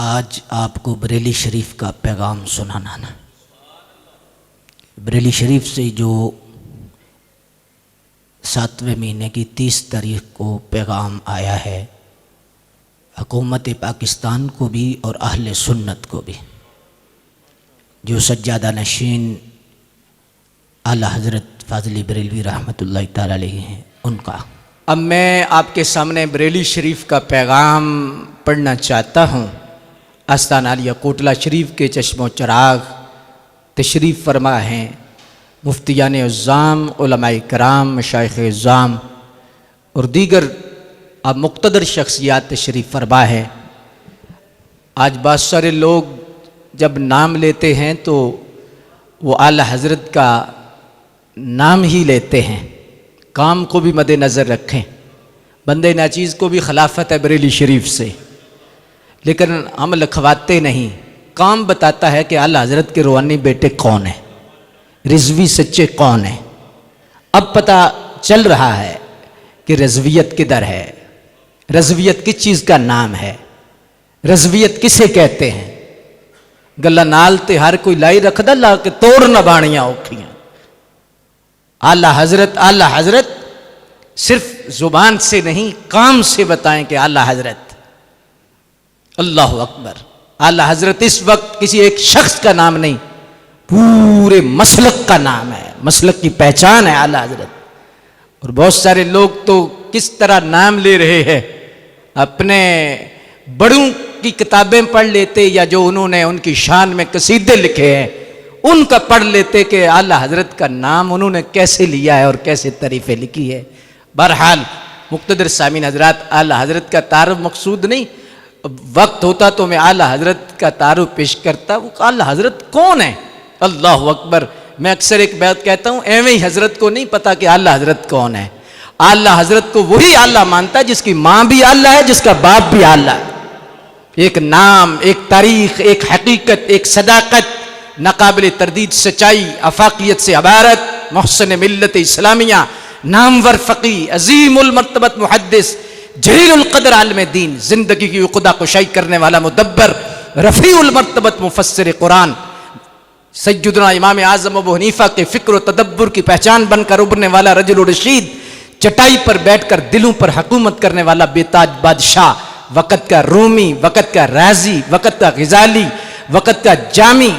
آج آپ کو بریلی شریف کا پیغام سنانا ہے۔ بریلی شریف سے جو 7ویں مہینے کی 30 تاریخ کو پیغام آیا ہے، حکومت پاکستان کو بھی اور اہل سنت کو بھی، جو سجادہ نشین اعلیٰ حضرت فاضل بریلوی رحمۃ اللہ تعالی علیہ ہیں، ان کا۔ اب میں آپ کے سامنے بریلی شریف کا پیغام پڑھنا چاہتا ہوں۔ آستان عالیہ کوٹلہ شریف کے چشم و چراغ تشریف فرما ہیں مفتیان اعظام، علماء کرام، مشائخ اعظام اور دیگر اب مقتدر شخصیات تشریف فرما ہے۔ آج بہت سارے لوگ جب نام لیتے ہیں تو وہ اعلیٰ حضرت کا نام ہی لیتے ہیں، کام کو بھی مد نظر رکھیں۔ بندے ناچیز کو بھی خلافت ہے بریلی شریف سے، لیکن ہم لکھواتے نہیں۔ کام بتاتا ہے کہ اعلیٰ حضرت کے روحانی بیٹے کون ہیں، رضوی سچے کون ہیں۔ اب پتہ چل رہا ہے کہ رضویت کدھر ہے، رضویت کس چیز کا نام ہے، رضویت کسے کہتے ہیں۔ گلہ نال تے ہر کوئی لائی رکھ دا، لا کے توڑ نہ بانیاں اوکھیاں۔ اعلیٰ حضرت صرف زبان سے نہیں، کام سے بتائیں کہ اعلیٰ حضرت۔ اللہ اکبر۔ اعلیٰ حضرت اس وقت کسی ایک شخص کا نام نہیں، پورے مسلک کا نام ہے، مسلک کی پہچان ہے اعلیٰ حضرت۔ اور بہت سارے لوگ تو کس طرح نام لے رہے ہیں، اپنے بڑوں کی کتابیں پڑھ لیتے یا جو انہوں نے ان کی شان میں قصیدے لکھے ہیں ان کا پڑھ لیتے کہ اعلیٰ حضرت کا نام انہوں نے کیسے لیا ہے اور کیسے تعریفیں لکھی ہے۔ بہرحال مقتدر سامعین حضرات، اعلیٰ حضرت کا تعارف مقصود نہیں، وقت ہوتا تو میں اعلیٰ حضرت کا تعارف پیش کرتا۔ وہ اعلیٰ حضرت کون ہے؟ اللہ اکبر۔ میں اکثر ایک بات کہتا ہوں، ایویں ہی حضرت کو نہیں پتا کہ اعلیٰ حضرت کون ہے۔ اعلیٰ حضرت کو وہی اعلیٰ مانتا ہے جس کی ماں بھی اعلیٰ ہے، جس کا باپ بھی اعلیٰ ہے۔ ایک نام، ایک تاریخ، ایک حقیقت، ایک صداقت، ناقابل تردید سچائی، افاقیت سے عبارت، محسن ملت اسلامیہ، نامور فقی، عظیم المرتبت محدث، جلیل القدر عالم دین، زندگی کی عقدہ کشائی کرنے والا مدبر، رفیع المرتبت مفسر قرآن، سیدنا امام اعظم ابو حنیفہ کے فکر و تدبر کی پہچان بن کر ابھرنے والا رجل الرشید، چٹائی پر بیٹھ کر دلوں پر حکومت کرنے والا بے تاج بادشاہ، وقت کا رومی، وقت کا رازی، وقت کا غزالی، وقت کا جامی،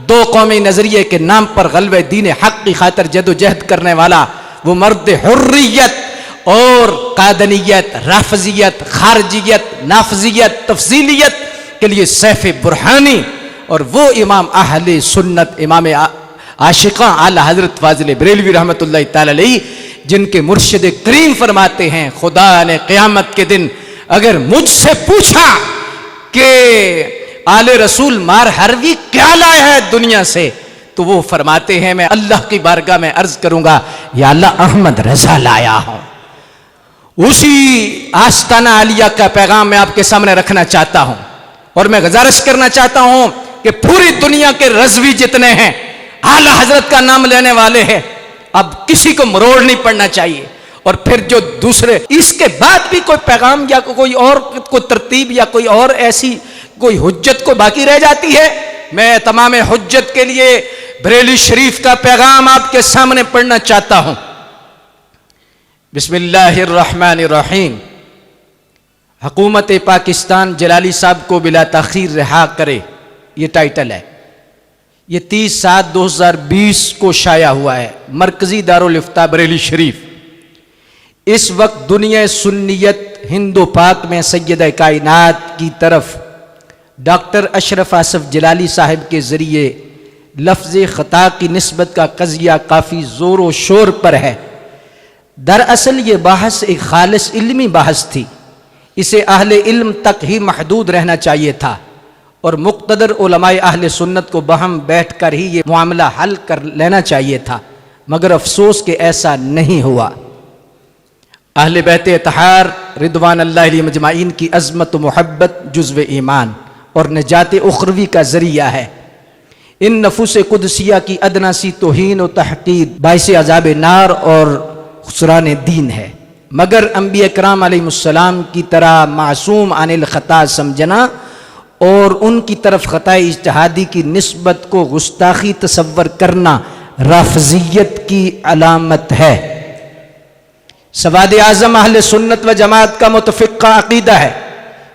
دو قومی نظریے کے نام پر غلبہ دین حق کی خاطر جد و جہد کرنے والا وہ مرد حریت اور قادنیت، رافضیت، خارجیت، نافذیت، تفضیلیت کے لیے سیف برہانی، اور وہ امام اہل سنت، امام عاشقاں اعلیٰ حضرت فاضل بریلوی رحمۃ اللہ تعالی علیہ، جن کے مرشد کریم فرماتے ہیں خدا نے قیامت کے دن اگر مجھ سے پوچھا کہ آل رسول مار ہروی کیا لائے ہے دنیا سے، تو وہ فرماتے ہیں میں اللہ کی بارگاہ میں عرض کروں گا یا اللہ احمد رضا لایا ہوں۔ اسی آستانہ عالیہ کا پیغام میں آپ کے سامنے رکھنا چاہتا ہوں، اور میں گزارش کرنا چاہتا ہوں کہ پوری دنیا کے رضوی جتنے ہیں اعلیٰ حضرت کا نام لینے والے ہیں، اب کسی کو مروڑ نہیں پڑنا چاہیے۔ اور پھر جو دوسرے اس کے بعد بھی کوئی پیغام یا کوئی اور کوئی ترتیب یا کوئی اور ایسی کوئی حجت کو باقی رہ جاتی ہے، میں تمام حجت کے لیے بریلی شریف کا پیغام آپ کے سامنے پڑھنا چاہتا ہوں۔ بسم اللہ الرحمن الرحیم۔ حکومت پاکستان جلالی صاحب کو بلا تاخیر رہا کرے، یہ ٹائٹل ہے۔ یہ 30/7/2020 کو شائع ہوا ہے، مرکزی دارالافتاء بریلی شریف۔ اس وقت دنیا سنیت ہند و پاک میں سیدہ کائنات کی طرف ڈاکٹر اشرف آصف جلالی صاحب کے ذریعے لفظ خطا کی نسبت کا قضیہ کافی زور و شور پر ہے۔ دراصل یہ بحث ایک خالص علمی بحث تھی، اسے اہل علم تک ہی محدود رہنا چاہیے تھا، اور مقتدر علماء اہل سنت کو باہم بیٹھ کر ہی یہ معاملہ حل کر لینا چاہیے تھا، مگر افسوس کہ ایسا نہیں ہوا۔ اہل بیت اطہار رضوان اللہ علیہ مجمعین کی عظمت و محبت جزو ایمان اور نجات اخروی کا ذریعہ ہے۔ ان نفوس قدسیہ کی ادنا سی توہین و تحقیر باعث عذاب نار اور خسران دین ہے، مگر انبیاء کرام علیہ السلام کی طرح معصوم عن الخطا سمجھنا اور ان کی طرف خطۂ اجتہادی کی نسبت کو گستاخی تصور کرنا رافضیت کی علامت ہے۔ سواد اعظم اہل سنت و جماعت کا متفقہ عقیدہ ہے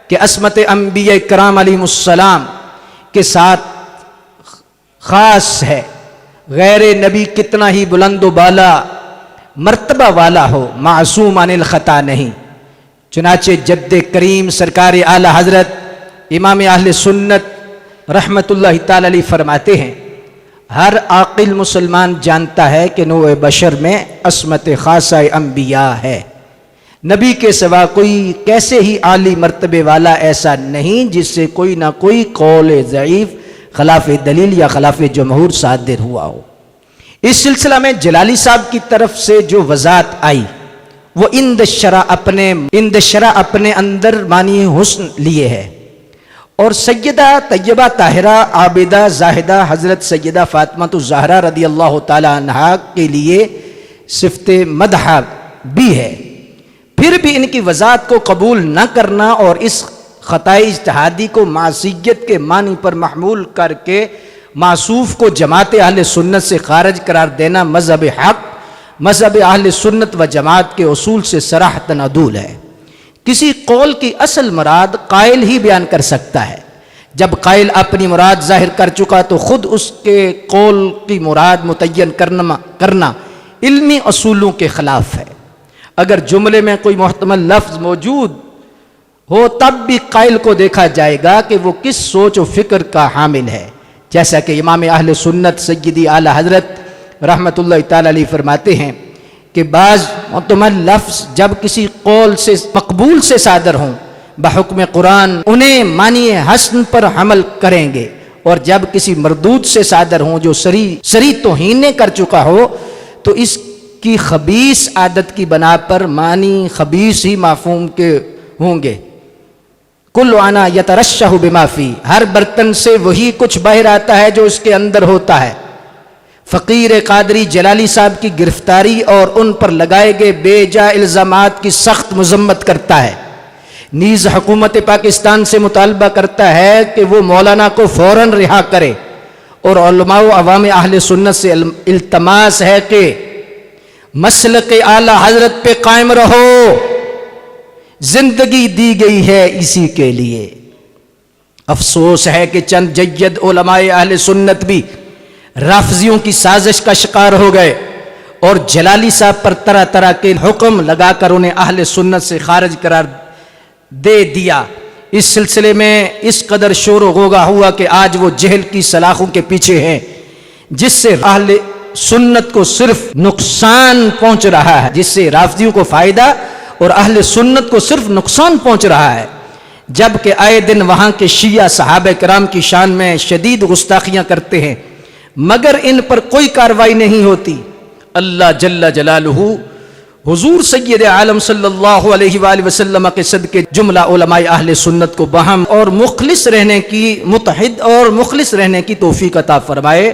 کہ عصمت انبیاء کرام علیہم السلام کے ساتھ خاص ہے۔ غیر نبی کتنا ہی بلند و بالا مرتبہ والا ہو، معصوم عن الخطا نہیں۔ چنانچہ جد کریم سرکار اعلی حضرت امام اہل سنت رحمت اللہ تعالی علیہ فرماتے ہیں، ہر عاقل مسلمان جانتا ہے کہ نوع بشر میں عصمت خاصہ انبیاء ہے۔ نبی کے سوا کوئی کیسے ہی عالی مرتبے والا ایسا نہیں جس سے کوئی نہ کوئی قول ضعیف خلاف دلیل یا خلاف جمہور صادر ہوا ہو۔ اس سلسلہ میں جلالی صاحب کی طرف سے جو وضاحت آئی وہ عند شرع اپنے اندر معنی حسن لیے ہے، اور سیدہ طیبہ طاہرہ عابدہ زاہدہ حضرت سیدہ فاطمہ الزہرا رضی اللہ تعالی عنہا کے لیے صفت مدح بھی ہے۔ پھر بھی ان کی وضاحت کو قبول نہ کرنا اور اس خطۂ اجتہادی کو معصیت کے معنی پر محمول کر کے معصوف کو جماعت اہل سنت سے خارج قرار دینا مذہب حق، مذہب اہل سنت و جماعت کے اصول سے صراحتاً عدول ہے۔ کسی قول کی اصل مراد قائل ہی بیان کر سکتا ہے۔ جب قائل اپنی مراد ظاہر کر چکا تو خود اس کے قول کی مراد متعین کرنا علمی اصولوں کے خلاف ہے۔ اگر جملے میں کوئی محتمل لفظ موجود ہو تب بھی قائل کو دیکھا جائے گا کہ وہ کس سوچ و فکر کا حامل ہے، جیسا کہ امام اہل سنت سیدی اعلی حضرت رحمت اللہ تعالی علیہ فرماتے ہیں کہ بعض محتمل لفظ جب کسی قول سے مقبول سے صادر ہوں بحکم قرآن انہیں معنی حسن پر حمل کریں گے، اور جب کسی مردود سے صادر ہوں جو سری توہین کر چکا ہو تو اس کی خبیث عادت کی بنا پر معنی خبیث ہی مفہوم کے ہوں گے۔ کل انا یترشح بما فی، ہر برتن سے وہی کچھ باہر آتا ہے جو اس کے اندر ہوتا ہے۔ فقیر قادری جلالی صاحب کی گرفتاری اور ان پر لگائے گئے بے جا الزامات کی سخت مذمت کرتا ہے، نیز حکومت پاکستان سے مطالبہ کرتا ہے کہ وہ مولانا کو فوراً رہا کرے، اور علماء و عوام اہل سنت سے التماس ہے کہ مسلک اعلی حضرت پہ قائم رہو، زندگی دی گئی ہے اسی کے لیے۔ افسوس ہے کہ چند جید علماء اہل سنت بھی رافضیوں کی سازش کا شکار ہو گئے اور جلالی صاحب پر طرح طرح کے حکم لگا کر انہیں اہل سنت سے خارج قرار دے دیا۔ اس سلسلے میں اس قدر شور و غوغا ہوا کہ آج وہ جہل کی سلاخوں کے پیچھے ہیں، جس سے اہل سنت کو صرف نقصان پہنچ رہا ہے، جس سے رافضیوں کو فائدہ اور اہل سنت کو صرف نقصان پہنچ رہا ہے، جبکہ آئے دن وہاں کے شیعہ صحابہ کرام کی شان میں شدید گستاخیاں کرتے ہیں مگر ان پر کوئی کارروائی نہیں ہوتی۔ اللہ جل جلالہ حضور سید عالم صلی اللہ علیہ وآلہ وسلم کے صدقے جملہ علماء اہل سنت کو باہم اور مخلص رہنے کی متحد اور مخلص رہنے کی توفیق عطا فرمائے،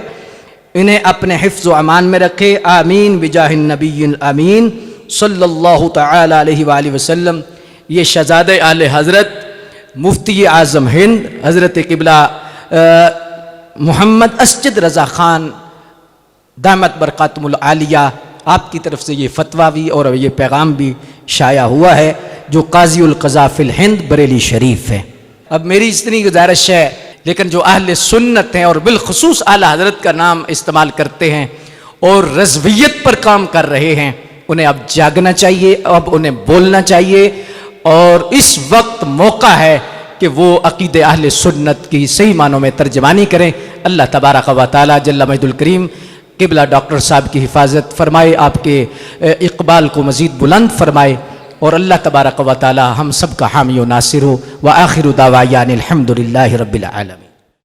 انہیں اپنے حفظ و امان میں رکھے، آمین بجاہ النبی الامین صلی اللہ تعالی علیہ وآلہ وسلم۔ یہ شہزادہ اعلی حضرت مفتی اعظم ہند حضرت قبلہ محمد اسجد رضا خان دامت برکاتہم العالیہ، آپ کی طرف سے یہ فتویٰ بھی اور یہ پیغام بھی شائع ہوا ہے جو قاضی القضاء فی الہند بریلی شریف ہے۔ اب میری اتنی گزارش ہے، لیکن جو اہل سنت ہیں اور بالخصوص اعلی حضرت کا نام استعمال کرتے ہیں اور رضویت پر کام کر رہے ہیں، انہیں اب جاگنا چاہیے، اب انہیں بولنا چاہیے، اور اس وقت موقع ہے کہ وہ عقید اہل سنت کی صحیح معنوں میں ترجمانی کریں۔ اللہ تبارک و تعالی جل مجد الکریم قبلہ ڈاکٹر صاحب کی حفاظت فرمائے، آپ کے اقبال کو مزید بلند فرمائے، اور اللہ تبارک و تعالی ہم سب کا حامی و ناصر ہو۔ وآخر دعوانا الحمد للہ رب العالمین۔